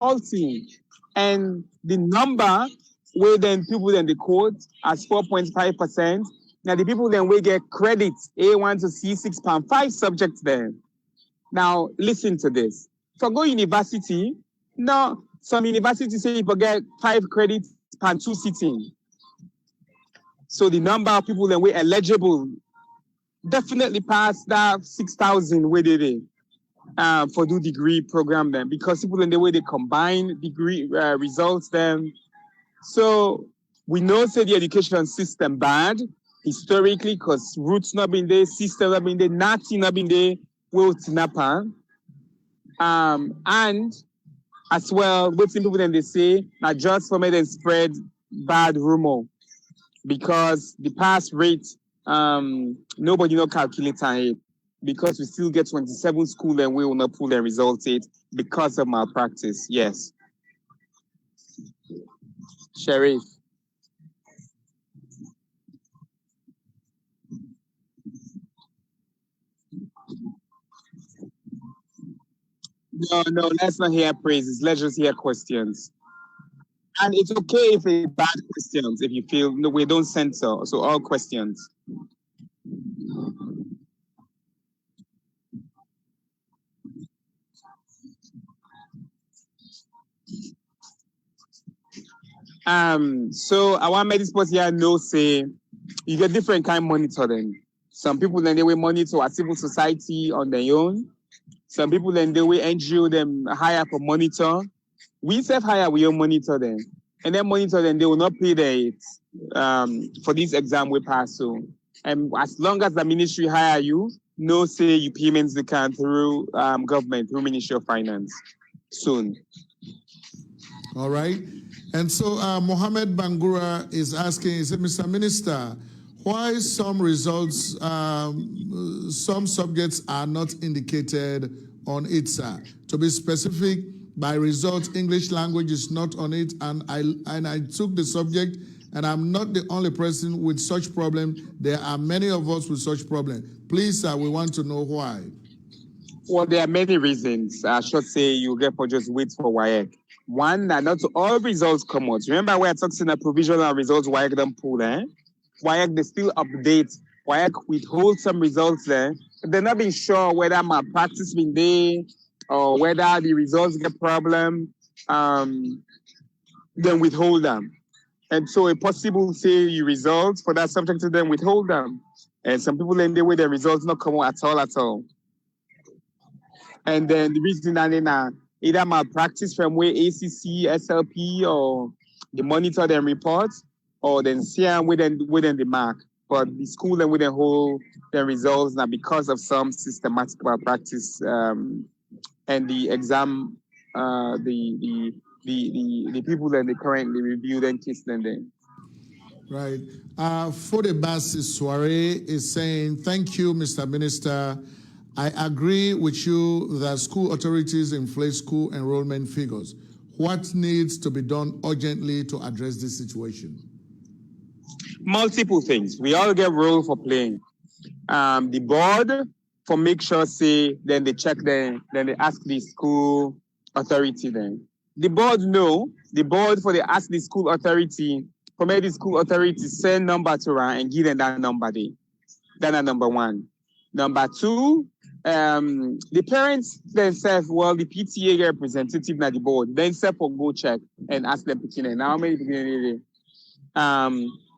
faulty. And the number where then people then the quote as 4.5%. Now the people then will get credit A1 to C6.5 subjects then. Now listen to this. For go university, now some universities say people get 5 credits per 2 sitting. So the number of people that were eligible definitely passed that 6,000 where they did for do degree program then, because people in the way they combine degree results then. So we know say the education system bad historically because roots not been there, system not been there, nothing not been there, will tinapa. And as well, what people then they say, not just for me then spread bad rumor because the pass rate, nobody no calculate it because we still get 27 school and we will not pull the results it because of malpractice. Yes. Sheriff. No, let's not hear praises. Let's just hear questions. And it's okay if it's bad questions, if you feel, no, we don't censor. So all questions. So I want to make this person here know, say, you get different kind of monitoring. Some people then they will monitor a civil society on their own. Some people then they will NGO them hire for monitor. We self hire, we will monitor them. And then monitor them, they will not pay the for this exam we pass. So and as long as the ministry hire you, no say you payments they can through government, through Ministry of Finance soon. All right. And so Mohammed Bangura is asking, he said, Mr. Minister, why some results, some subjects are not indicated on it, sir? To be specific, by results, English language is not on it, and I took the subject, and I'm not the only person with such problem. There are many of us with such problem. Please, sir, we want to know why. Well, there are many reasons. I should say you get for just wait for WAEC. One, that not all results come out. Remember, we are talking about provisional results, WAEC don't pull, eh? WAEC, they still update. WAEC withhold some results there. They're not being sure whether malpractice been there or whether the results get problem, then withhold them. And so a possible say you results for that subject to them withhold them. And some people in the way the results not come out at all. And then the reason that they either malpractice from where ACC, SLP, or they monitor them reports, or then see them within the mark. But the school then wouldn't hold the results now because of some systematic malpractice and the exam, the people that they currently review and kiss them then. Right. Fodebasi Soiree is saying, thank you, Mr. Minister. I agree with you that school authorities inflate school enrollment figures. What needs to be done urgently to address this situation? Multiple things. We all get role for playing. The board for make sure say, then they check then they ask the school authority then. The board know, the board for they ask the school authority, for maybe the school authority send number to her and give them that number there. That's number one. Number two, the parents themselves, well, the PTA representative na the board, themselves will go check and ask them picking. Now how many picking?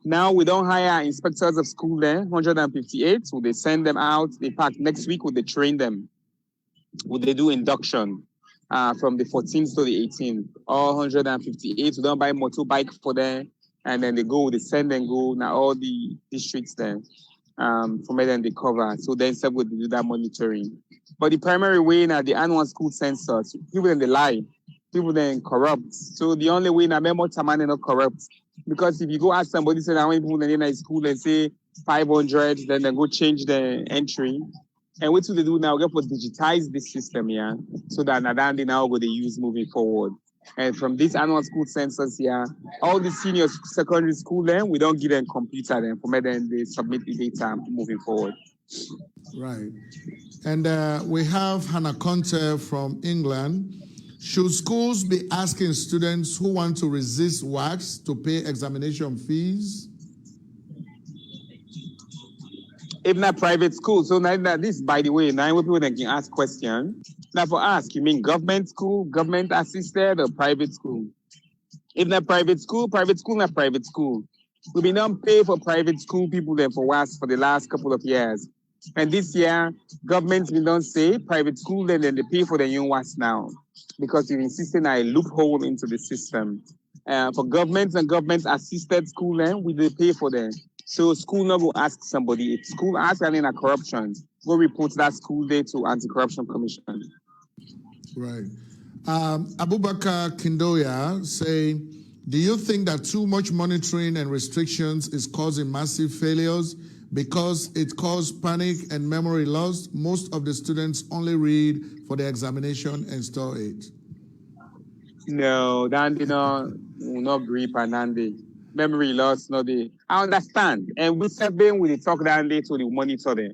Now we don't hire inspectors of school there, 158. So they send them out. They pack next week. Would they train them? Would they do induction from the 14th to the 18th? All 158. We don't buy motorbike for them, and then they go. They send and go. Now all the districts there. From where then they cover. So then some would do that monitoring. But the primary way now the annual school census, people then they lie, people then corrupt. So the only way now memo tamane not corrupt. Because if you go ask somebody say how many people in school and say 500, then they go change the entry. And what do they do now? They go digitize this system here so that they now go they use moving forward. And from this annual school census here, all the senior secondary school then we don't give them computer then for me then they submit the data moving forward. Right. And we have Hannah Conte from England. Should schools be asking students who want to resist wax to pay examination fees? If not private school, so now that this, by the way, now people can ask questions. Now for ask, you mean government school, government assisted, or private school? If not private school, not private school. We've been on pay for private school people then for us for the last couple of years. And this year, government's been done say private school, then they pay for the young ones now because you're insisting on a loophole into the system. For government and government assisted school, then we pay for them. So school not go ask somebody. If school ask any corruption, go report that school day to Anti-Corruption Commission. Right. Abubakar Kindoya say, do you think that too much monitoring and restrictions is causing massive failures because it caused panic and memory loss? Most of the students only read for the examination and store it. No, Dandy no, will not agree, Panandi. Memory loss, no, I understand. And we have been with the talk down there to the monitor them.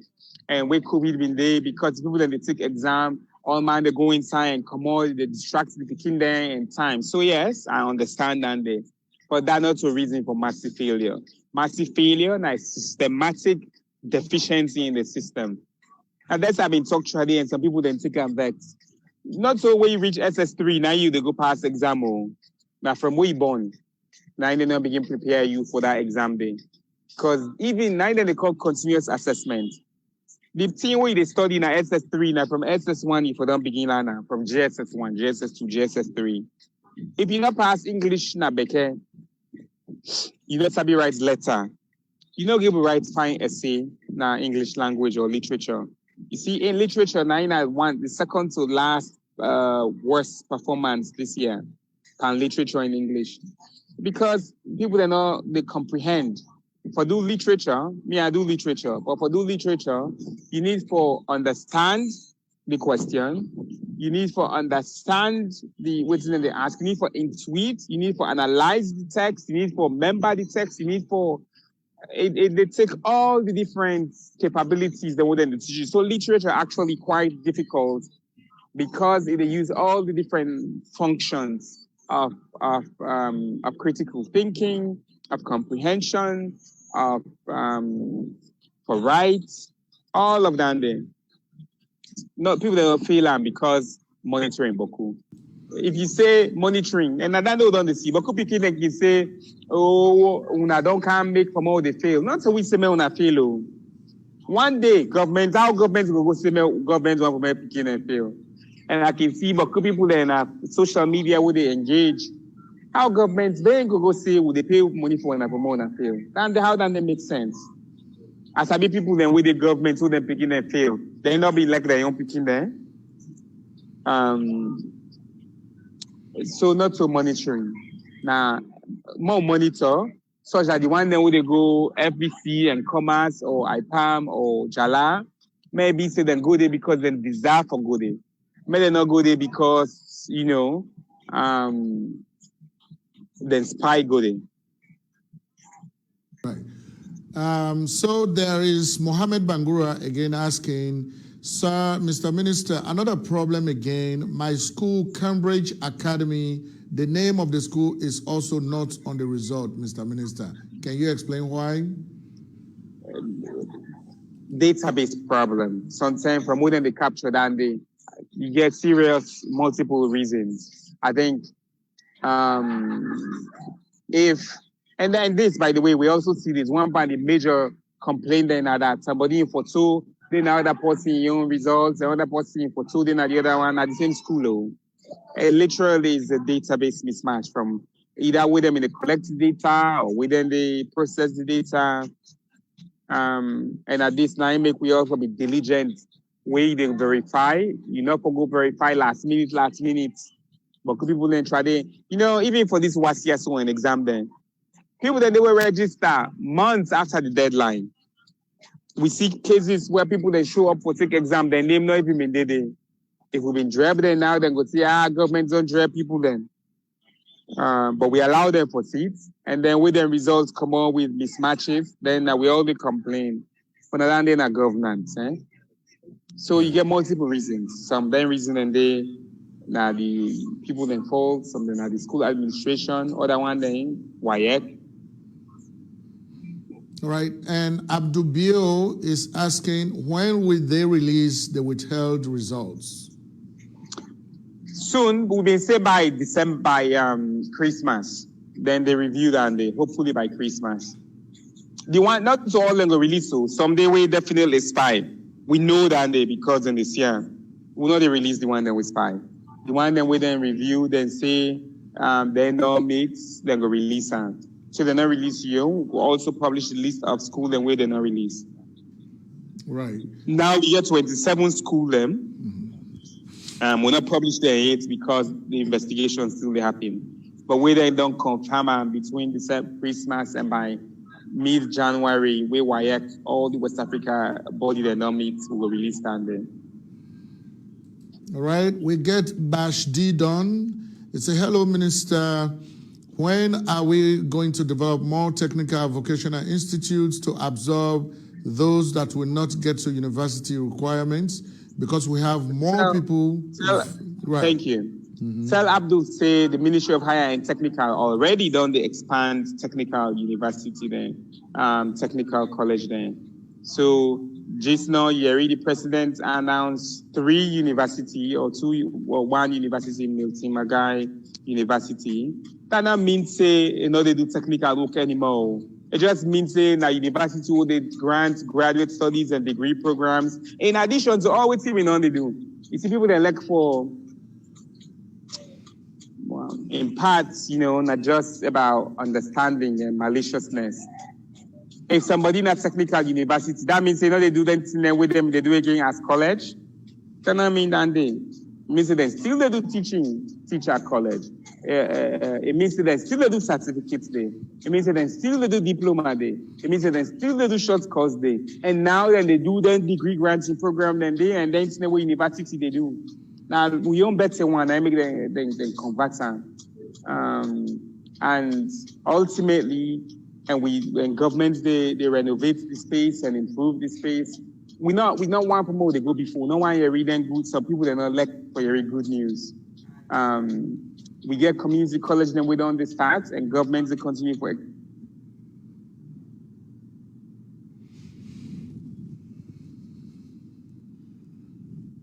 And we COVID been there because people then they take exam, all man they go inside and come out, they distract the kid there in time. So yes, I understand that day. But that's not a reason for massive failure. Massive failure and systematic deficiency in the system. And that's I've been talked today, and some people then take and vex. Not so when you reach SS3, now they go pass exam. Now from where you born, now they now begin prepare you for that exam day. Because even now they call continuous assessment. The thing where they study in SS3, now from SS1, you for them begin now, from JSS1, JSS2, JSS3. If you not pass English, na beke, you not be write letter. You not give a write fine essay, na English language or literature. You see, in literature, now I want the second to last worst performance this year on literature in English. Because people they comprehend. For do literature, I do literature, but for do literature, you need for understand the question, you need for understand the what they ask, you need for intuit, you need for analyze the text, you need for remember the text, you need for they take all the different capabilities they want them to teach you. So literature actually quite difficult because they use all the different functions of critical thinking, of comprehension, of for rights, all of that there. No, people that will fail because monitoring boku. If you say monitoring, and I don't see, but people can say, oh, una don't come make from all they fail. Not so we say me una fail. One day, how government will go say me government want to make and fail. And I can see, but people that in social media where they engage, how governments then go say would they pay money for and promote and fail? And how that make sense? As I be people then with the government who then picking and fail, they not be like their own picking there. So not so monitoring. Now more monitor, such that the one then would they go FBC and Commerce or IPAM or Jala, maybe say then go there because then deserve for go there. Maybe not go there because then spy go there. Right. So there is Mohammed Bangura again asking, Sir, Mr. Minister, another problem again. My school, Cambridge Academy, the name of the school is also not on the result, Mr. Minister. Can you explain why? Database problem. Sometimes from within they capture that you get serious multiple reasons. I think and then this, by the way, we also see this one by the major complaint then that somebody in for two, then another person in your own results, another person in for two, then the other one at the same school. It literally is a database mismatch from either with them in the collect data or within the process the data. And at this time, we also be diligent way they verify. You know, for go verify last minute. But people then try to, even for this WASIAS one exam then, people then they will register months after the deadline. We see cases where people then show up for take exam, their name not even been there. If we've been drebbed then now, then go see, government don't dreb people then. But we allow them for seats, and then when the results come on with mismatches, then we all complain. But now they're not governance. So you get multiple reasons. Some then reason and now the people involved, some then are the school administration, other one then WAEC. All right, and Abdul Bio is asking, when will they release the withheld results? Soon, we've been say by December, by Christmas. Then they review that, and they hopefully by Christmas. The one, not all them go release, so someday we definitely spy. We know that they, because in this year, we know they release the one that we spy. The one that we then review, then say they no mates, then go release them. So they not release you. We'll also publish the list of school and where they not release. Right. Now we get 27 school them. We're not published there yet because the investigation still happening. But where they don't confirm between December, Christmas and by mid-January, where WAEC, all the West Africa body that not meet, we will release them then. All right. We get Bash D done. It's a hello, Minister. When are we going to develop more technical vocational institutes to absorb those that will not get to university requirements? Because we have more people. Right. Thank you. Tell Abdul say the Ministry of Higher and Technical already done the expand technical university then, technical college then. So just now, Yeri, the president announced 3 university or 1 university in Milton Magai University. That not mean say they do technical work anymore. It just means saying that university will they grant graduate studies and degree programs. In addition to all what we know they do. You see people that look for in parts, not just about understanding and maliciousness. If somebody in a technical university, that means they do them with them, they do it again as college. That not mean that they. It means they still they do teach at college. It means that they still do certificates there. It means that they still do diploma there. It means that they still do short course there. And now then they do then degree granting program then there, and then it's what university they do. Now we don't bet one, I make them convert them. And ultimately, when governments they renovate the space and improve the space, we not want to promote they go before. No one here reading good. Some people they not like for very good news. We get community college, then we don't start, and governments they continue for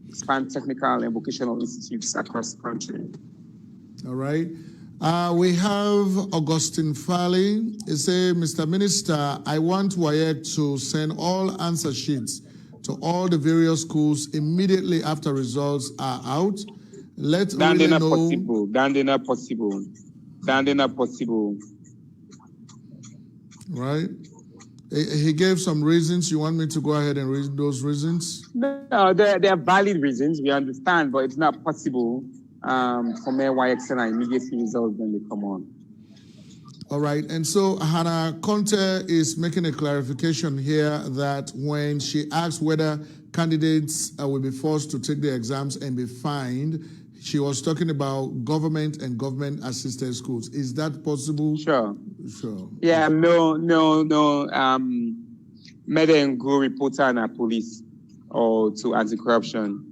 expand technical and vocational institutes across the country. All right. We have Augustine Fali. He said, Mr. Minister, I want WAEC to send all answer sheets to all the various schools immediately after results are out. Let really know. Possible. They're not possible. Right. He gave some reasons. You want me to go ahead and read those reasons? No, they're valid reasons. We understand, but it's not possible for me WAEC and immediately results when they come on. All right. And so Hannah Conte is making a clarification here that when she asked whether candidates will be forced to take the exams and be fined, she was talking about government and government-assisted schools. Is that possible? Sure. Yeah, Okay. no. May go report on a police or to anti-corruption.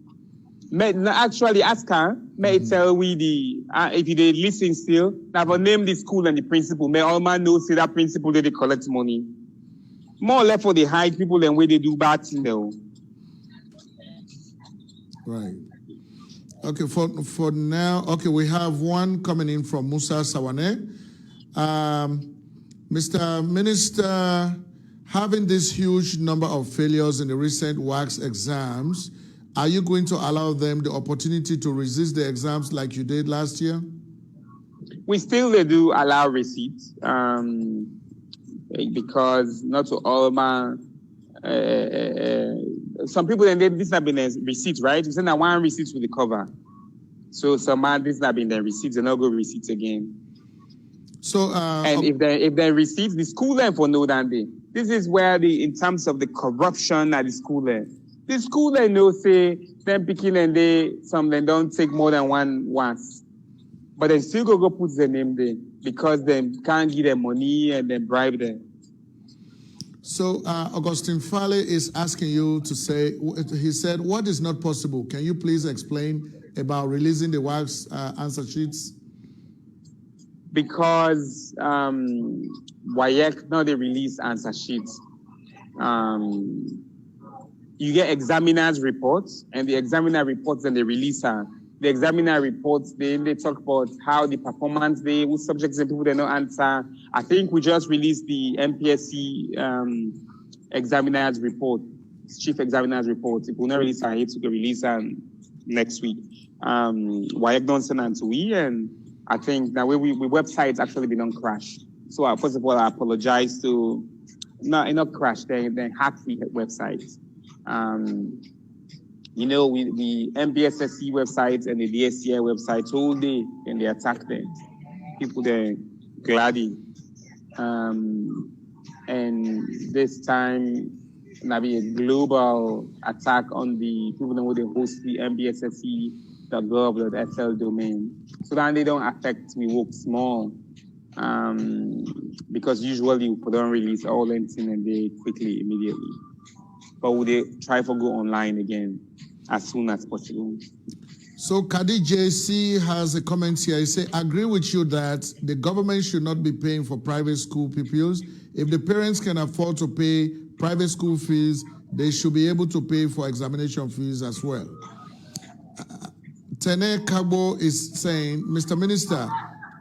Actually, ask her. May tell we if they listen still, now for name the school and the principal. May all man know say that principal they collect money. More or less for the hide people than where they do bad thing though. Right. Okay, for now, okay, we have one coming in from Musa Sawane. Mr. Minister, having this huge number of failures in the recent WACS exams, are you going to allow them the opportunity to resist the exams like you did last year? We still do allow receipts because not to all my some people then this have been a receipt, right? You send that one receipt with the cover. So some man this have been the receipts, they're not go receipts again. So and if they receipts, the school learn for no damn day. This is where in terms of the corruption at the school learn. The school they know say them picking and some them don't take more than one once. But they still go put their name there because they can't give them money and then bribe them. So Augustine Fale is asking you to say, he said, what is not possible? Can you please explain about releasing the WACS answer sheets? Because WAEC, now they release answer sheets. You get examiner's reports, and the examiner reports and the releaser. The examiner reports, they talk about how the performance they, who subjects and people they don't answer. I think we just released the MPSC examiner's report, chief examiner's report. If we not release it, to release next week. WAEC don't send it to we, and I think that we websites actually been on crash. So first of all, I apologize to not crash, they hack the websites. You know, the MBSSC websites and the DSCI websites all day, and they attack them. People they're glady. And this time, maybe a global attack on the people that would host the mbssc.gov.sl domain. So that they don't affect we work small. Because usually we don't release all anything and they quickly, immediately. But would they try to go online again as soon as possible? So Kadi JC has a comment here. He says, agree with you that the government should not be paying for private school pupils. If the parents can afford to pay private school fees, they should be able to pay for examination fees as well. Tene Kabo is saying, Mr. Minister,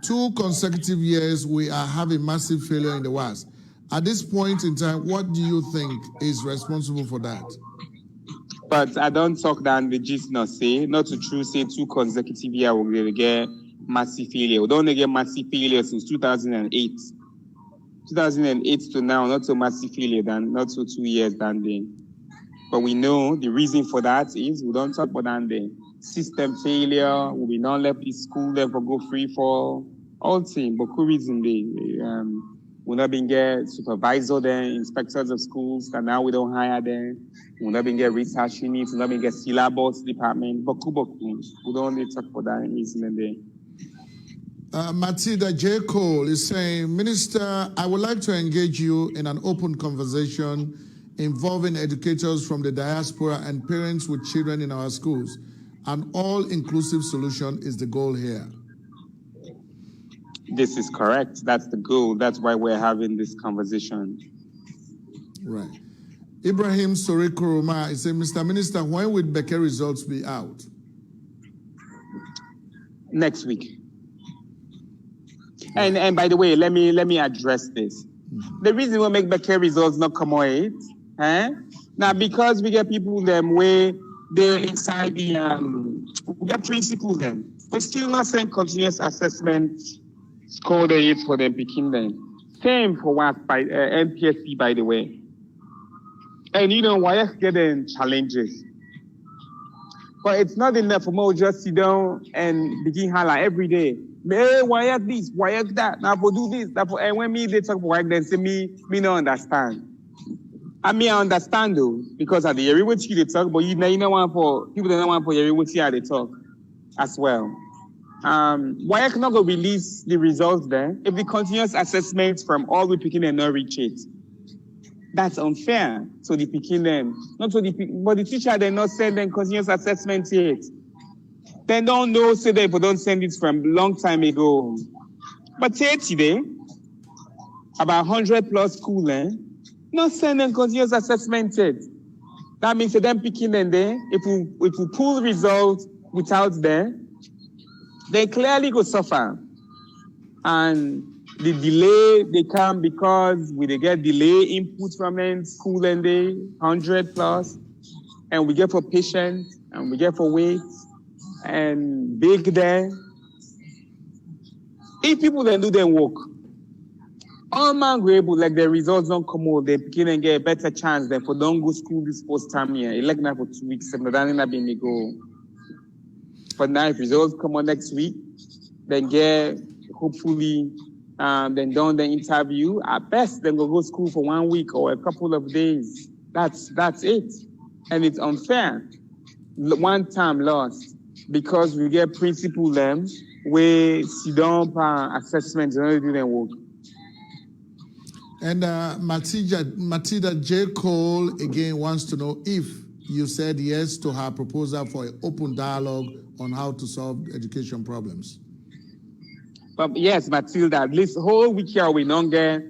2 consecutive years we are having massive failure in the WAS. At this point in time, what do you think is responsible for that? But I don't talk that the gist not say, not to true say 2 consecutive years we will get massive failure. We don't get massive failure since 2008. 2008 to now, not so massive failure than, not so 2 years than then. But we know the reason for that is we don't talk about that the system failure, we not let the school there for go free for all things, but cool reason they we not been get supervisor there, inspectors of schools, and now we don't hire them. We not been get research units, we not been get syllabus department, but we don't need to talk about that reason there. Matilda J. Cole is saying, Minister, I would like to engage you in an open conversation involving educators from the diaspora and parents with children in our schools. An all-inclusive solution is the goal here. This is correct. That's the goal. That's why we're having this conversation. Right. Ibrahim Sorikuruma is saying, Mr. Minister, when will Becker results be out? Next week. And by the way, let me address this. The reason we make Becker results not come out, now because we get people them where they're inside the we get principals them. We still not send continuous assessment score the aids for them picking them. Same for what by MPSC, by the way. And you know why getting challenges. But it's not enough for me to just sit down and begin holler every day. Hey, why at this? Why at that? Now for do this. And when they talk about work, then say me no understand. I understand though, because at the area which they talk, but you know want for people that don't want for area which they talk as well. Why cannot go release the results there if the continuous assessments from all we picking and not reach it? That's unfair. So the picking them, not so but the teacher they not send them continuous assessments yet. They don't know, say they don't send it from long time ago. But today, about 100 plus school, not send them continuous assessment yet. That means them picking them there. If we pull results without them, they clearly go suffer. And the delay they come because they get delay input from them, school and they 100 plus, and we get for patients and we get for weight and big there. If people then do their work, all man go able like the results don't come out, they begin and get a better chance than for don't go school this first time here. Elect now for 2 weeks, and then not being go. But now if results come on next week, then get hopefully then done the interview. At best, then go school for 1 week or a couple of days. That's it. And it's unfair. One time lost because we get principal them where sit down assessments and do their work. And Matilda J. Cole again wants to know if you said yes to her proposal for an open dialogue on how to solve education problems. But yes, Matilda, this whole week here we don't get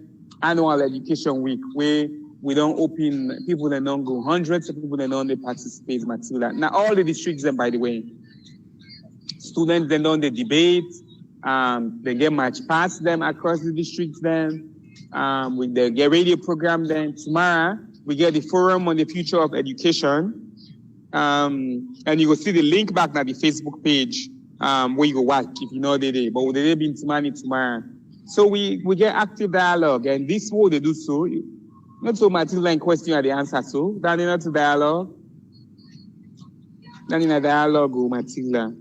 annual education week where we don't open, people that don't go, hundreds of people that don't participate, Matilda. Now all the districts, by the way, students then don't they debate, they get much past them across the districts then, with the get radio program then. Tomorrow we get the forum on the future of education, and you will see the link back at the Facebook page, where you go watch if you know they but they been tomorrow. So we get active dialogue, and this is what they do. So not so Matilda in question or the answer. So then not to dialogue. Then in a dialogue, Matilda.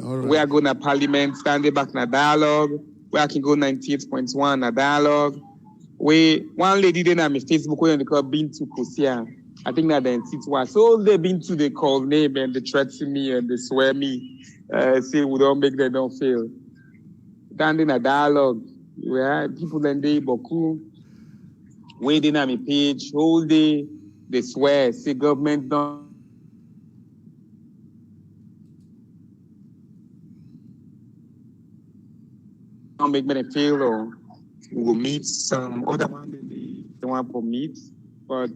All right. We are going to parliament, standing back in a dialogue. We can go 98.1 a dialogue. One lady then on my Facebook when they call been to Kosia. I think that then it was so they been to the call name and they threaten me and they swear me, say we don't make them don't fail. Standing a dialogue where people then they boku waiting on my page whole day, they swear, say government don't make me fail, or we'll meet some other one they want to meet. But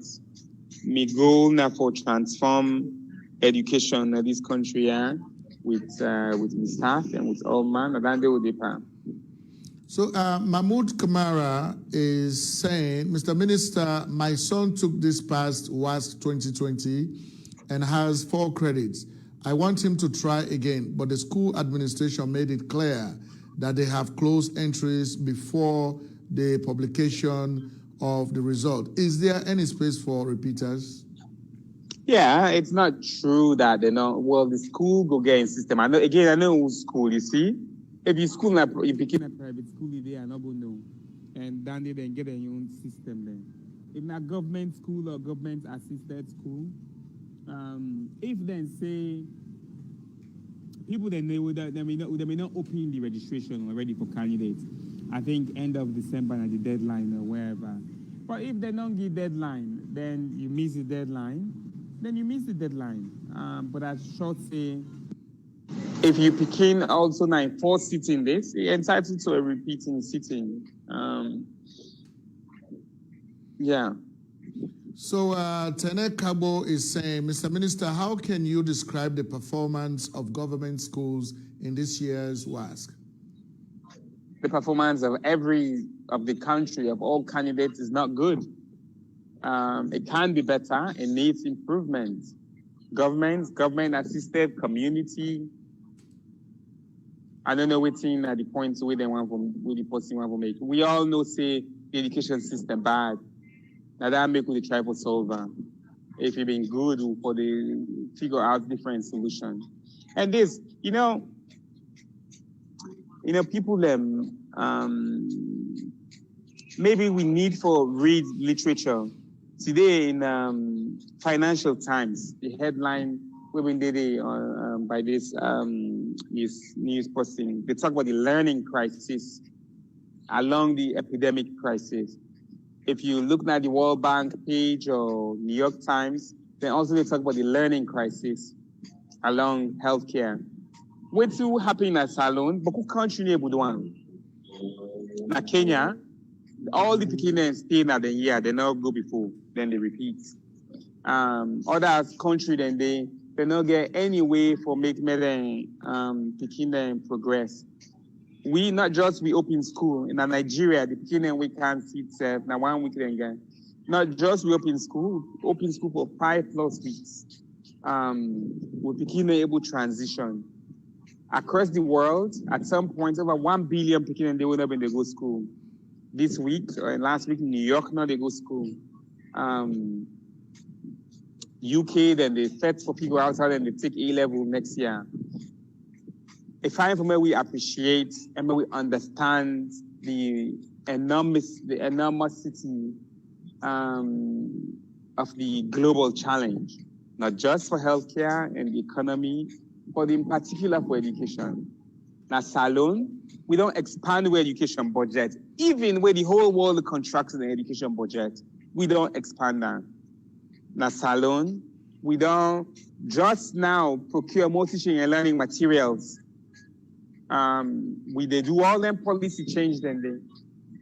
my goal now for transform education in this country, with my staff and with all man, and then they will depend. So Mahmoud Kamara is saying, Mr. Minister, my son took this past WASC 2020 and has 4 credits. I want him to try again, but the school administration made it clear that they have closed entries before the publication of the result. Is there any space for repeaters? Yeah, it's not true that they know. Well, the school go get in system. I know school. You see, if you school you begin a private school, they are not going to know, and then they then get their own system. Then, if not government school or government assisted school, if then say people then they may not open the registration already for candidates. I think end of December at the deadline or wherever. But if they don't give deadline, then you miss the deadline. Then you miss the deadline. But I should say, if you begin also 9-4 sitting this, you're entitled to a repeating sitting. Yeah. So Tene Kabo is saying, Mr. Minister, how can you describe the performance of government schools in this year's WASC? The performance of of the country, of all candidates, is not good. It can be better. It needs improvement. Government-assisted community. I don't know which thing at the point where the person want to make. We all know, say, the education system bad. Now that make with the tribal solver. If you've been good for the figure out different solutions. And this, people maybe we need for read literature. Today in Financial Times, the headline women did by this news posting, they talk about the learning crisis along the epidemic crisis. If you look at the World Bank page or New York Times, then also they talk about the learning crisis along healthcare. What's happening in Salon, but who country able to one? Now Kenya, all the beginners stay at the year, they not go before, then they repeat. Other country then they not get any way for make them progress. We not just we open school in Nigeria, the beginning we can't sit now 1 week then again. Not just we open school for 5+ weeks. We became able transition. Across the world, at some point, over 1 billion people they will up when they go school. This week or last week in New York, now they go school. UK, then they set for people outside and they take A-level next year. A time from where we appreciate and where we understand the enormosity of the global challenge, not just for healthcare and the economy, but in particular for education. Now, Salon, we don't expand our education budget, even where the whole world contracts the education budget. We don't expand that. Now, Salon, we don't just now procure more teaching and learning materials. They do all them policy change then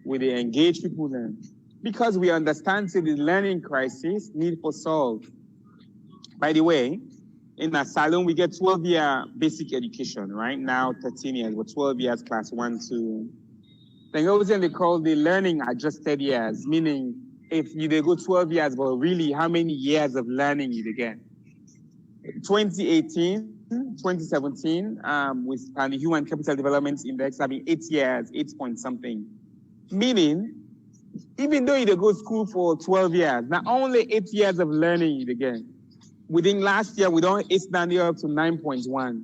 they engage people then. Because we understand the learning crisis need for solve. By the way, in Asylum, we get 12-year basic education, right? Now 13 years, but 12 years class 1, 2. Then they call the learning adjusted years, meaning if you they go 12 years, but really how many years of learning you get? 2018, 2017, with the Human Capital Development Index having 8 years, 8 point something. Meaning, even though you go to school for 12 years, not only 8 years of learning you get. Within last year, we don't extend it up to 9.1.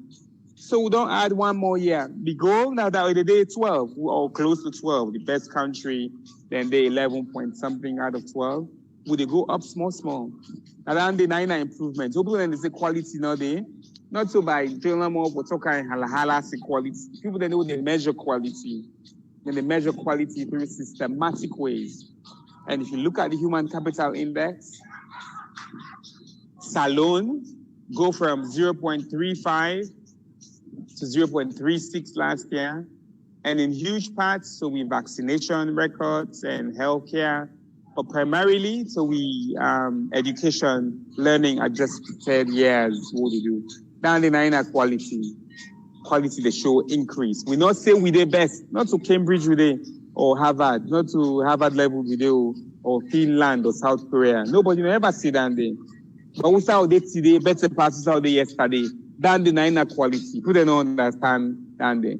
So we don't add one more year. The goal now that the day 12, or close to 12, the best country, then they 11 point something out of 12. Would they go up small? Around the 9 improvements. People then they say quality now they not so by doing more but talking hala say quality. People then know they measure quality. Then they measure quality through systematic ways. And if you look at the Human Capital Index, Salon go from 0.35 to 0.36 last year. And in huge parts, so we vaccination records and healthcare, but primarily, so we education, learning adjusted years, what we do. Down the 9 are quality they show increase. We not say we the best, not to Cambridge we dey, or Harvard, not to Harvard level we do, or Finland or South Korea. Nobody never see down there. But we saw they today, better passes out there yesterday. Down the 9 are quality. People don't understand down there.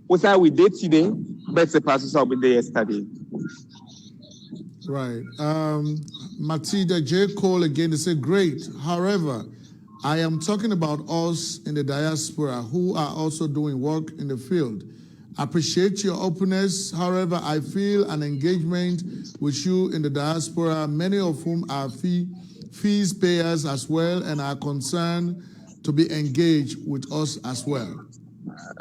We saw we did today, better passes out there yesterday. Right. Matilda J. Cole again, they say, great. However, I am talking about us in the diaspora who are also doing work in the field. Appreciate your openness. However, I feel an engagement with you in the diaspora, many of whom are fees payers as well and are concerned to be engaged with us as well.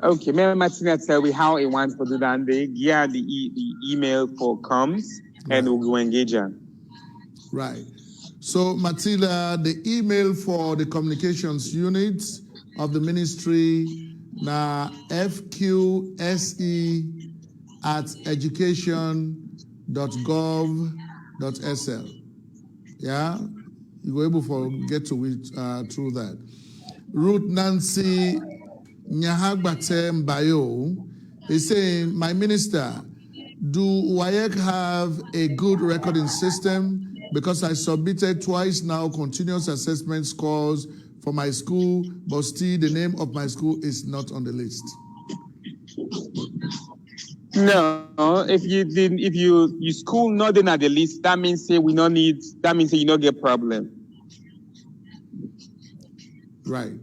Okay, maybe Martina tell me how it wants to do that. They get the email for comes and we'll go engage her. Right. So Matilda, the email for the communications unit of the ministry na fqse@education.gov.sl. Yeah, you were able to get to it through that. Ruth Nancy Nyahagbate Mbayo is saying, my minister, do WAEC have a good recording system? Because I submitted twice now continuous assessment scores for my school, but still the name of my school is not on the list. No, if you school not in at the list, that means say you not get problem. Right.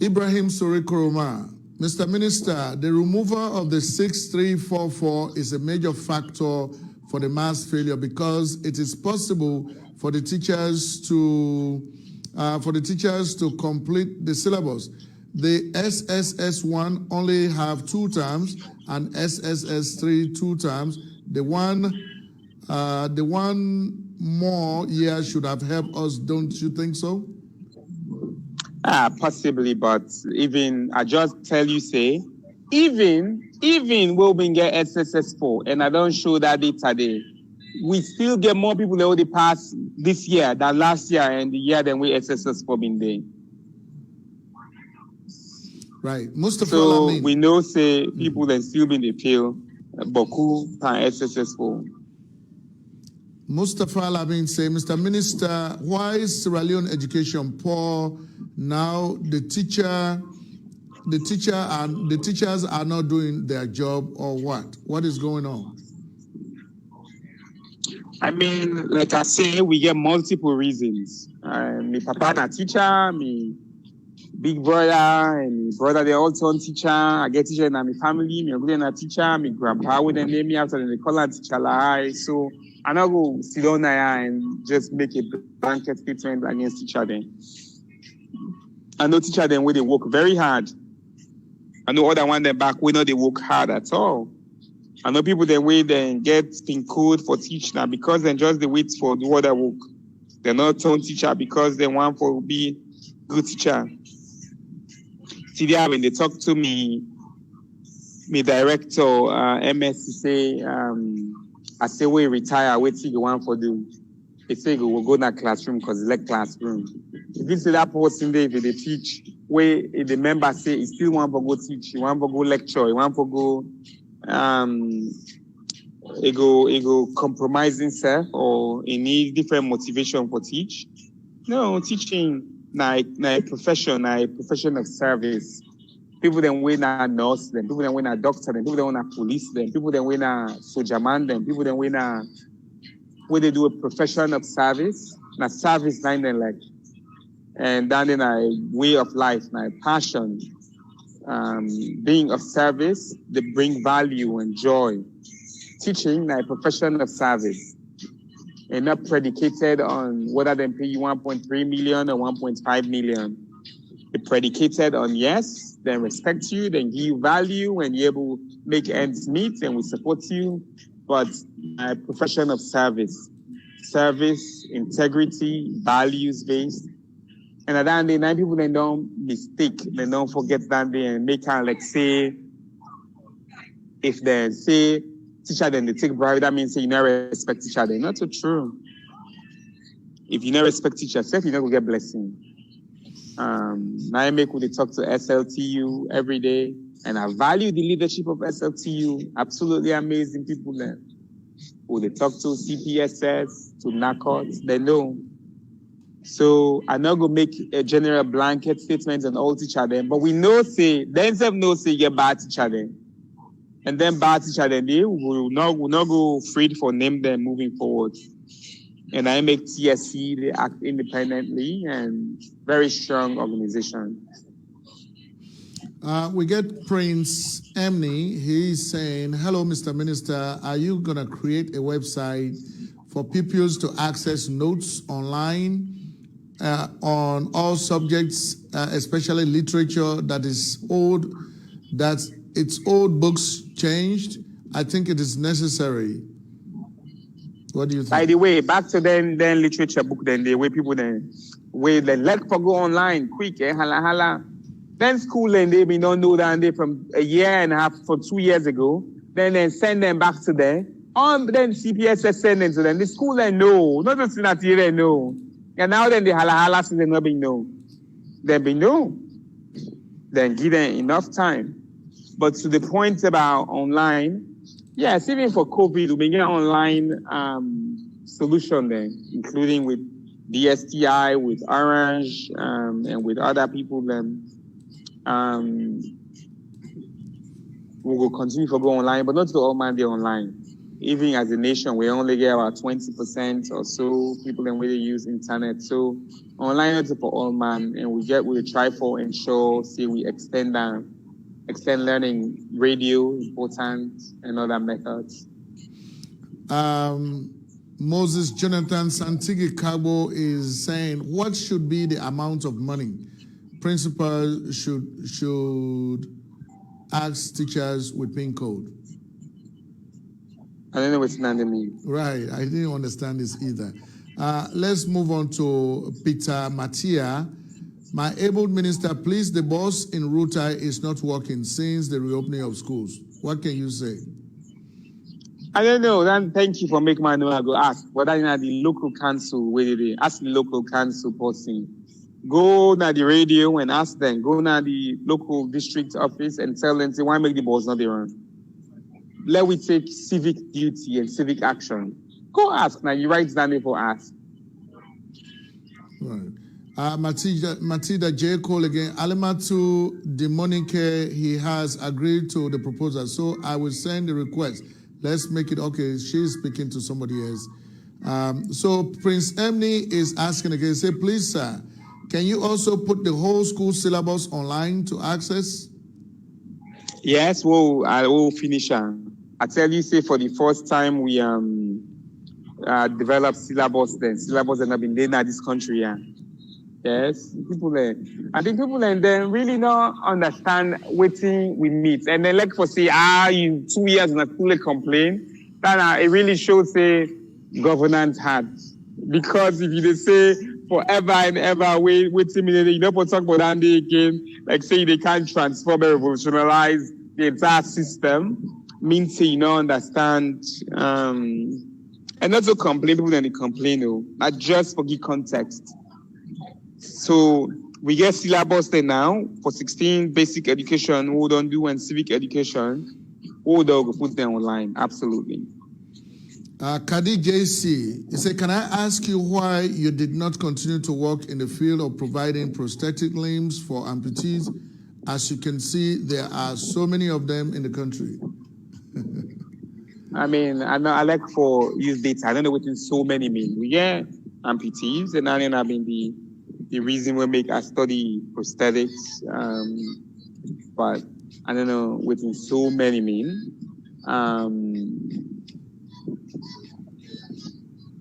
Ibrahim Sorikoroma, Mr. Minister, the removal of the 6344 is a major factor for the mass failure because it is possible for the teachers to complete the syllabus. The SSS1 only have 2 terms and SSS3 2 terms. The one more year should have helped us, don't you think so? Possibly, but even I just tell you, say, even when we get SSS4, and I don't show that data there, we still get more people that already passed this year than last year and the year than we SSS4 been there. Right. Mustafa so Lamin. We know say people that still been the field, Boku and SSS4. Mustafa Lamin say, Mr. Minister, why is Sierra Leone education poor now? The teachers are not doing their job, or what? What is going on? I mean, like I say, we get multiple reasons. My papa na teacher, my big brother and my brother they also teacher. I get teacher in my family. My brother na teacher. My grandpa would name me after they call her teacher like. So I not go sit down there and just make a blanket statement against teacher then. I know teacher then where they work very hard. I know other one them back we know they work hard at all. I know people then way then get pin code for teach now because they just they wait for the other work. They're not told teacher because they want for be good teacher. See there when they talk to me director, MSC say, I say we retire, wait till you want for do. They say we'll go in a classroom because it's like classroom. If you see that person there, if they teach, where the member say he still want to go teach, he want to go lecture, he want to go he go compromise himself or he need different motivation for teach. No, teaching na profession of service. People then win a nurse, them people then win a doctor, them people then win a police, them people then win a soldier man, them people then win a where they do a profession of service, na service line then like, and then in a way of life, na passion, being of service, they bring value and joy. Teaching na a profession of service, and not predicated on whether they pay you 1.3 million or 1.5 million. It's predicated on yes, then respect you, then give you value, and you're able to make ends meet, and we support you. But a profession of service, integrity, values based. And at the end of the day, people they don't mistake, they don't forget that they and make kind of like say, if they say teacher, then they take bribe, that means say you never respect teacher. They're not so true. If you never respect teacher yourself, you're not gonna get blessing. Now I make when they talk to SLTU every day, and I value the leadership of SLTU. Absolutely amazing people there. Who they talk to CPSS, to NACOT, they know. So I'm not gonna make a general blanket statement on all teacher them, but we know say themselves know say you get bad teacher them. And then bad teacher then they will not go free for name them moving forward. And I make TSC, they act independently and very strong organization. We get Prince Emney. He's saying, hello, Mr. Minister. Are you going to create a website for pupils to access notes online on all subjects, especially literature that is old, that its old books changed? I think it is necessary. What do you think? By the way, back to then literature book, then the way people then way the let for go online quick, hala. Then school and they don't know that they from a year and a half for 2 years ago. Then send them back to there. Then CPSS send them to them. The school they know, not just in that year they know. And now then the hala since they not be know. Then be know. Then give them enough time. But to the point about online. Yes, even for COVID, we been getting online solution there, including with DSTI, with Orange, and with other people. Then we will continue to go online, but not to all man they online. Even as a nation, we only get about 20% or so people that really use internet. So online is for all man, and we try for ensure, say we extend learning, radio, important, and other methods. Moses Jonathan Santigi Kabo is saying, what should be the amount of money principals should ask teachers with PIN code? I don't know what's mean. Right, I didn't understand this either. Let's move on to Peter Mattia. My abled minister, please, the bus in Rutai is not working since the reopening of schools. What can you say? I don't know. Then thank you for making my know. I go ask. But then the local council, where they ask the local council person. Go to the radio and ask them. Go to the local district office and tell them, say, why make the bus not run? Let we take civic duty and civic action. Go ask. Now you write down there for ask. Right. Matida J. Cole again. Alimatu Demonike, he has agreed to the proposal. So I will send the request. Let's make it okay. She's speaking to somebody else. So Prince Emney is asking again, say, please, sir, can you also put the whole school syllabus online to access? Yes, well, I will finish. I tell you, say, for the first time, we developed syllabus then. Syllabus have not been there in this country, yeah. Yes, I think people then really not understand what we meet. And then like for say, you 2 years not fully complain, that it really shows say governance had. Because if you say forever and ever. Wait a minute. You know, talk about that day again. Like say they can't transform and revolutionize the entire system. Means say you don't understand. And not to complain, people then they complain, no, not just for give context. So we get syllabus there now for 16 basic education, we don't do and civic education. We don't put them online, absolutely. Kadi JC, he said, can I ask you why you did not continue to work in the field of providing prosthetic limbs for amputees? As you can see, there are so many of them in the country. I mean, I like for use data. I don't know what so many mean. We get amputees, and I mean the reason we make us study prosthetics, but I don't know what so many mean.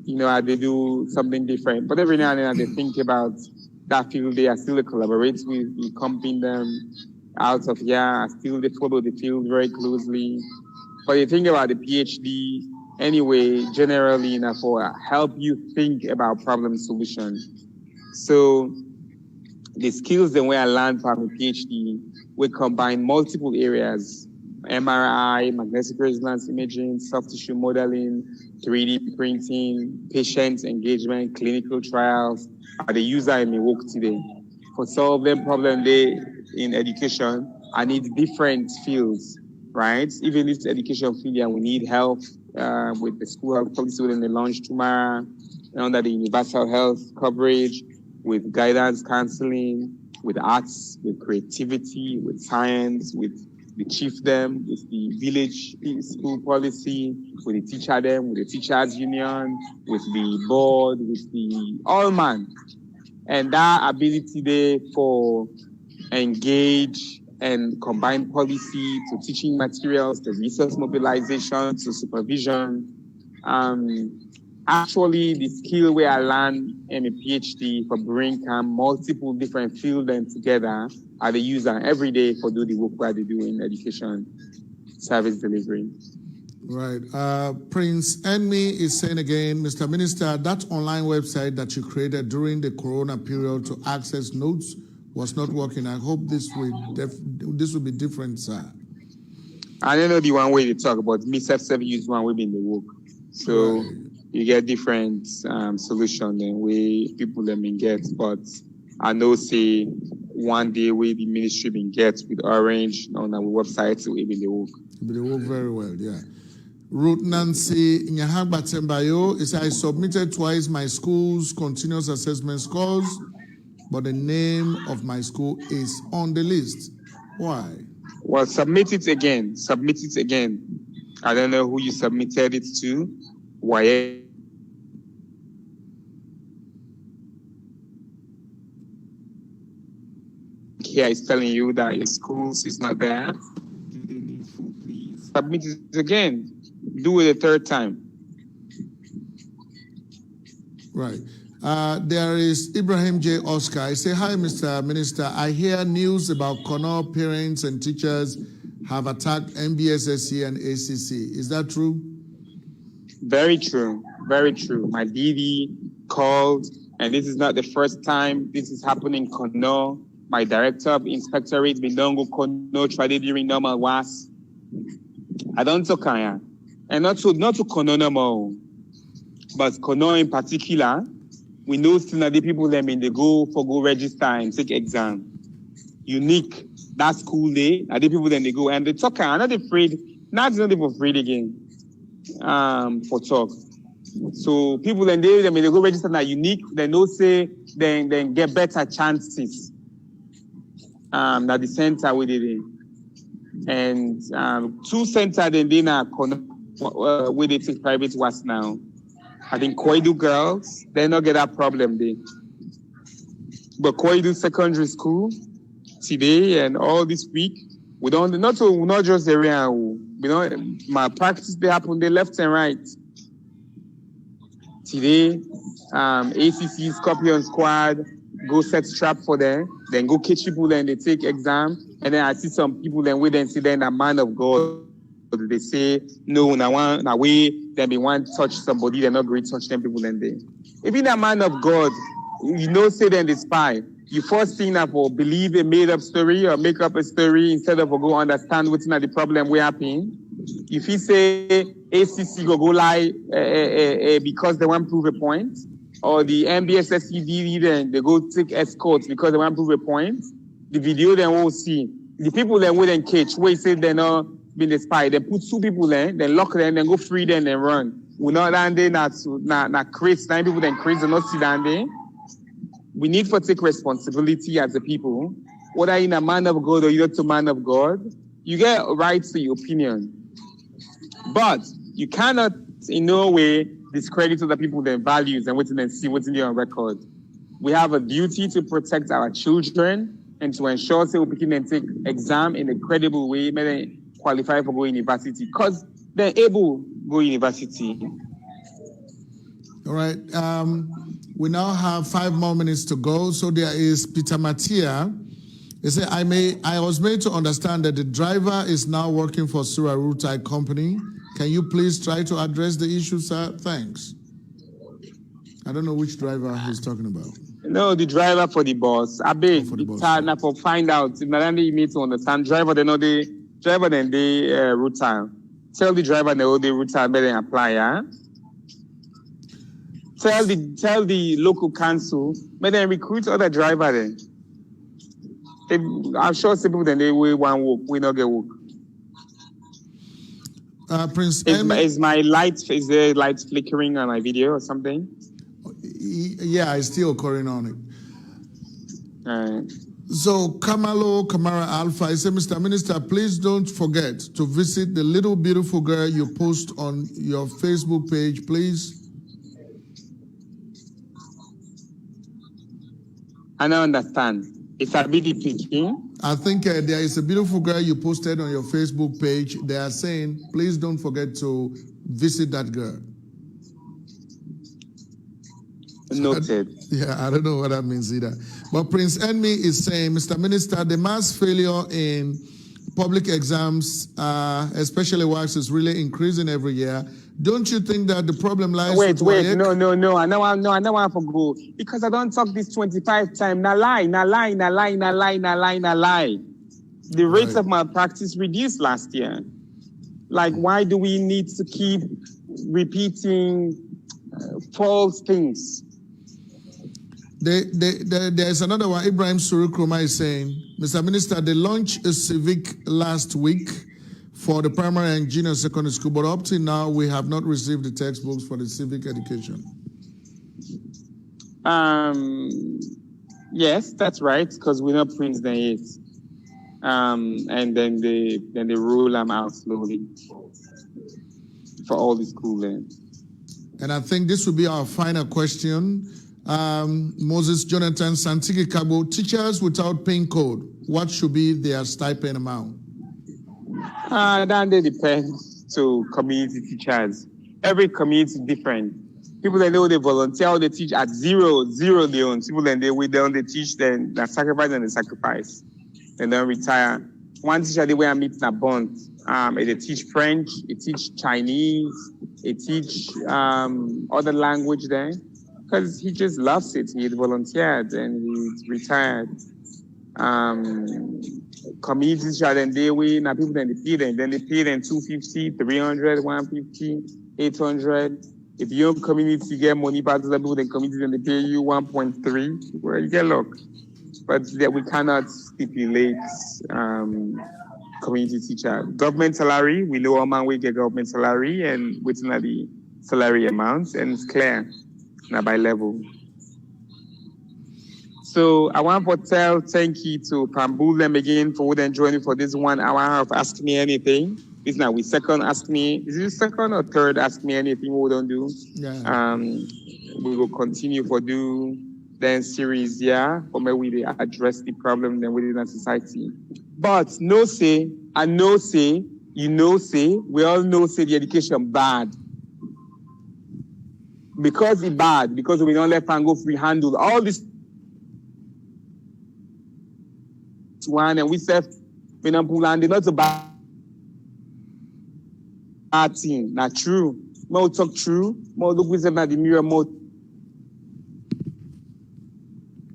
You know, they do something different, but every now and then they think about that field. They are still collaborate with, we comping them out of here. Still they follow the field very closely. But you think about the PhD anyway, generally enough for help you think about problem solution. So the skills that we I learned from a PhD, we combine multiple areas: MRI, magnetic resonance imaging, soft tissue modeling, 3D printing, patient engagement, clinical trials. The user in my work today. For solving problem they in education, I need different fields. Right? Even this education field, yeah, we need help with the school health policy when they launch tomorrow, under the universal health coverage, with guidance counseling, with arts, with creativity, with science, with the chiefdom, with the village school policy, with the teacher them, with the teachers union, with the board, with the all man. And that ability there for engage and combine policy to teaching materials, to resource mobilization, to supervision. Actually, the skill where I learned in a PhD for bring multiple different fields and together are the user every day for do the work where they do in education service delivery. Right. Prince Enmi is saying again, Mr. Minister, that online website that you created during the Corona period to access notes was not working. I hope this will be different, sir. I don't know the one way they talk about. Me self use one way in the work. So right. You get different solution than way people let me get. But I know say one day way the ministry been get with Orange on our website so it will work. They work very well, yeah. Ruth Nancy Nyahagbatembayo is I submitted twice my school's continuous assessment scores, but the name of my school is on the list. Why? Well, submit it again. Submit it again. I don't know who you submitted it to. Why? Here is telling you that your schools is not there. Submit it again. Do it a third time. Right. There is Ibrahim J. Oscar. I say, hi, Mr. Minister. I hear news about Kono parents and teachers have attacked MBSSC and ACC. Is that true? Very true. Very true. My DD called, and this is not the first time this is happening in Kono. My director of inspectorate, Bindongo Kono, tried it during normal was. I don't talk kaya. And not to Kono no more. But Kono in particular, we know still that the people them they go register and take exam. Unique, that school day, and the people then they go and they talk. I'm not afraid, not even afraid again. For talk. So people then they go register that unique, they know say then get better chances. That the center we did it. And 2 center then they now where they take private was now. I think Koidu girls, they not get that problem there. But Koidu secondary school today and all this week, we don't not just the area. We don't malpractice they happen they left and right. Today, ACC Scorpion Squad go set trap for them, then go catch people and they take exam, and then I see some people then wait and see then a man of God. They say no, now way then they want to touch somebody, they're not going to touch them people and they. Even a man of God, you know, say then the spy. You first thing that for believe a made up story or make up a story instead of go understand what's not the problem we happen. If you say ACC go lie because they want to prove a point, or the MBSSCD then they go take escorts because they want to prove a point, the video then we'll see. The people then wouldn't catch, where say they're not being the spy, they put 2 people there, then lock them, then go free them, then run. We're not down there, not crazy, 9 people then crazy, not sit down there. We need to take responsibility as a people, whether in a man of God or you're not a man of God. You get rights to your opinion. But you cannot in no way discredit other people, their values, and what's in and see what's in their record. We have a duty to protect our children and to ensure that we can take exam in a credible way, may they qualify for going university, because they're able to go university. All right. We now have 5 more minutes to go. So there is Peter Mattia. He said, I was made to understand that the driver is now working for Sura Rutai Company. Can you please try to address the issue, sir? Thanks. I don't know which driver he's talking about. No, the driver for the bus. I beg, it's hard now for find out. If not you need to understand, driver, they know the driver, then they route time. Tell the driver they know the route time better apply, yeah? Tell the local council, but then recruit other driver then. I'm sure some people then they will one work, we not get work. Prince is my light, is there light flickering on my video or something? Yeah, it's still occurring on it. All right. So Kamara Alpha, I say, Mr. Minister, please don't forget to visit the little beautiful girl you post on your Facebook page, please. I don't understand. It's a bit picking. I think there is a beautiful girl you posted on your Facebook page. They are saying, please don't forget to visit that girl. Noted. I don't know what that means either. But Prince Enmi is saying, Mr. Minister, the mass failure in public exams, especially WACS, is really increasing every year. Don't you think that the problem lies with Wait, no. I know I for go. Because I don't talk this 25 times. Na lie. The rates of malpractice reduced last year. Like, why do we need to keep repeating false things? There's another one. Ibrahim Surukruma is saying, Mr. Minister, they launched a civic last week for the primary and junior secondary school, but up to now, we have not received the textbooks for the civic education. Yes, that's right, because we don't print them yet. And then they roll them out slowly for all the school then. And I think this will be our final question. Moses Jonathan Santigi Kabo, teachers without PIN code, what should be their stipend amount? That they depend to community teachers. Every community is different. People that know they volunteer, they teach at zero Leone. People then they teach, then they sacrifice and they sacrifice. And then retire. One teacher they were meeting a bond. They teach French, they teach Chinese, they teach other language there. Because he just loves it. He volunteered and he's retired. Community teacher, then they win, now people then they pay them. Then they pay them 250, 300, 150, 800. If you're in community, you get money back to the people, then community, then they pay you 1.3. Well, you get luck. But we cannot stipulate community teacher. Government salary, we know how man we get government salary and within the salary amounts, and it's clear now by level. So I want to tell thank you to Pambul them again for them joining for this 1 hour of Ask Me Anything. This now we second Ask Me. Is it second or third Ask Me Anything we don't do? Yeah. We will continue for do then series, yeah, for where we address the problem then within our society. But no say, and no say, you know say, we all know say the education bad. Because it's bad, because we don't let and go free handle all this one, and we said we don't pull and not a bad thing. Not true. More talk true. More look with them at the mirror. More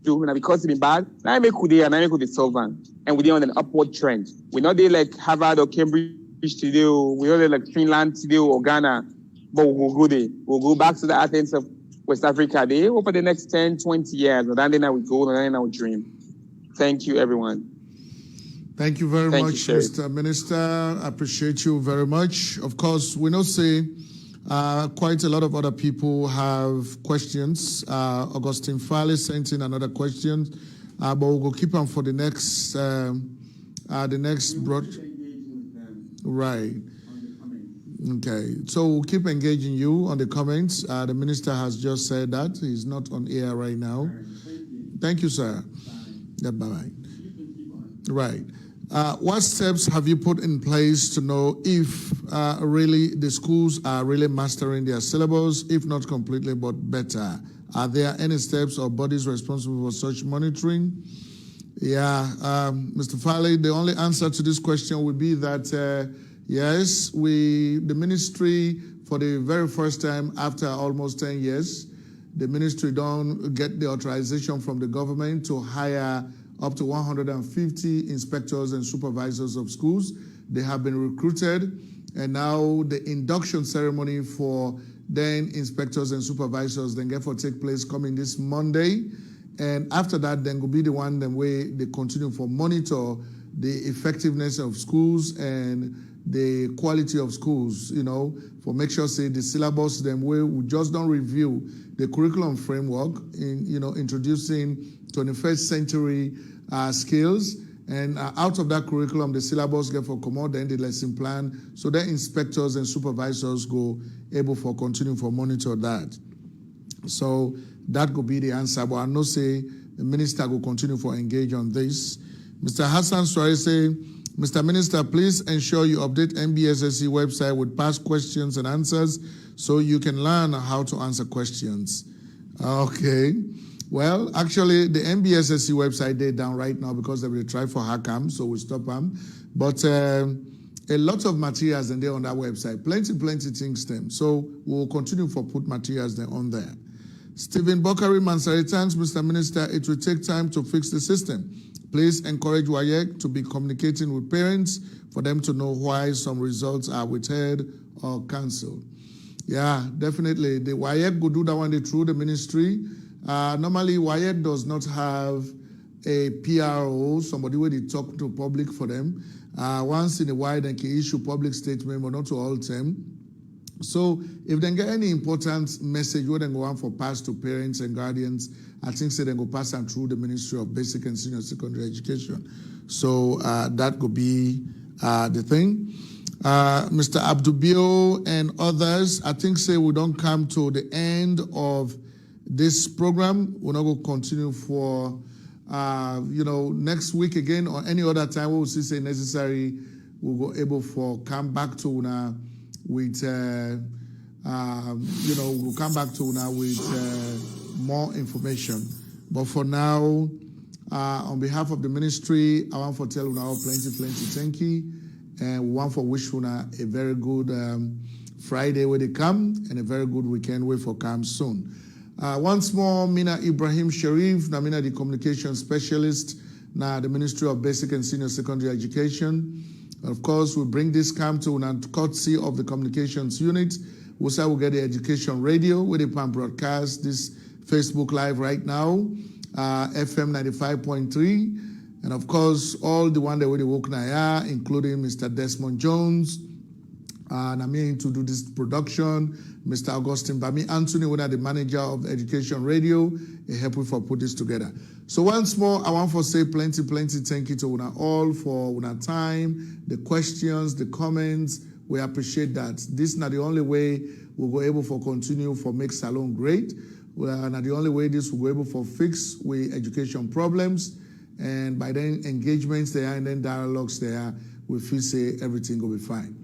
do, and because it's been bad, now I make good and I make good solvent. And we're on an upward trend. We're not there like Harvard or Cambridge today, we're not there like Finland today or Ghana, but we'll go there. We'll go back to the Athens of West Africa there over the next 10, 20 years. And then we go, and then we dream. Thank you, everyone. Thank you very much, Mr. Minister. I appreciate you very much. Of course, we know say quite a lot of other people have questions. Augustine Farley sent in another question, but we'll keep them for the next broad. Right. Okay. So we'll keep engaging you on the comments. The minister has just said that he's not on air right now. Thank you, sir. Yeah, bye-bye. Right. What steps have you put in place to know if really the schools are really mastering their syllabus, if not completely, but better? Are there any steps or bodies responsible for such monitoring? Yeah, Mr. Farley, the only answer to this question would be that, yes, the ministry, for the very first time after almost 10 years, the ministry don't get the authorization from the government to hire up to 150 inspectors and supervisors of schools. They have been recruited, and now the induction ceremony for then inspectors and supervisors then get for take place coming this Monday. And after that, then will be the one then way they continue for monitor the effectiveness of schools and the quality of schools, for make sure say the syllabus then we just don't review the curriculum framework in, introducing 21st century skills, and out of that curriculum, the syllabus get for come out, then the lesson plan, so that inspectors and supervisors go able for continue for monitor that. So that could be the answer, but I know say the minister will continue for engage on this. Mr. Hassan Suarez say, Mr. Minister, please ensure you update MBSSC website with past questions and answers so you can learn how to answer questions. Okay. Well, actually, the MBSSC website they're down right now because they will try for hackam, so we stop them. But a lot of materials and they're on that website. Plenty things them. So we'll continue for put materials there on there. Stephen Bokari Mansari, thanks, Mr. Minister. It will take time to fix the system. Please encourage WAEC to be communicating with parents for them to know why some results are withheld or cancelled. Yeah, definitely. The WAEC will do that one through the ministry. Normally, WAEC does not have a PRO, somebody where they talk to public for them. Once in a while, they can issue public statement, but not to all them. So if they get any important message, where they go on for pass to parents and guardians, I think say they go pass them through the Ministry of Basic and Senior Secondary Education. So that could be the thing. Mr. Abdubio and others, I think say we don't come to the end of this program. We're not going to continue for, next week again or any other time. We will see say necessary. We'll go able for come back to una with, we'll come back to una with more information. But for now, on behalf of the ministry, I want to tell una all plenty thank you, and we want to wish una a very good Friday where they come and a very good weekend where for come soon. Once more, Mina Ibrahim Sharif, Mina the communication specialist, now the Ministry of Basic and Senior Secondary Education. Of course, we bring this camp to an courtesy of the communications unit. We say we'll get the education radio where they can broadcast this Facebook Live right now, FM 95.3. And of course, all the one that we work now, including Mr. Desmond Jones, and I'm here to do this production. Mr. Augustine Bami Anthony, one of the manager of Education Radio, he helped me for put this together. So once more, I want to say plenty thank you to una all for una time, the questions, the comments. We appreciate that. This is not the only way we'll go able for continue for make Salon great. Not the only way this will go able for fix with education problems. And by then engagements there and then dialogues there, we feel say everything will be fine.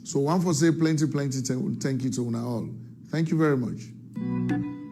So one for say plenty thank you to una all. Thank you very much.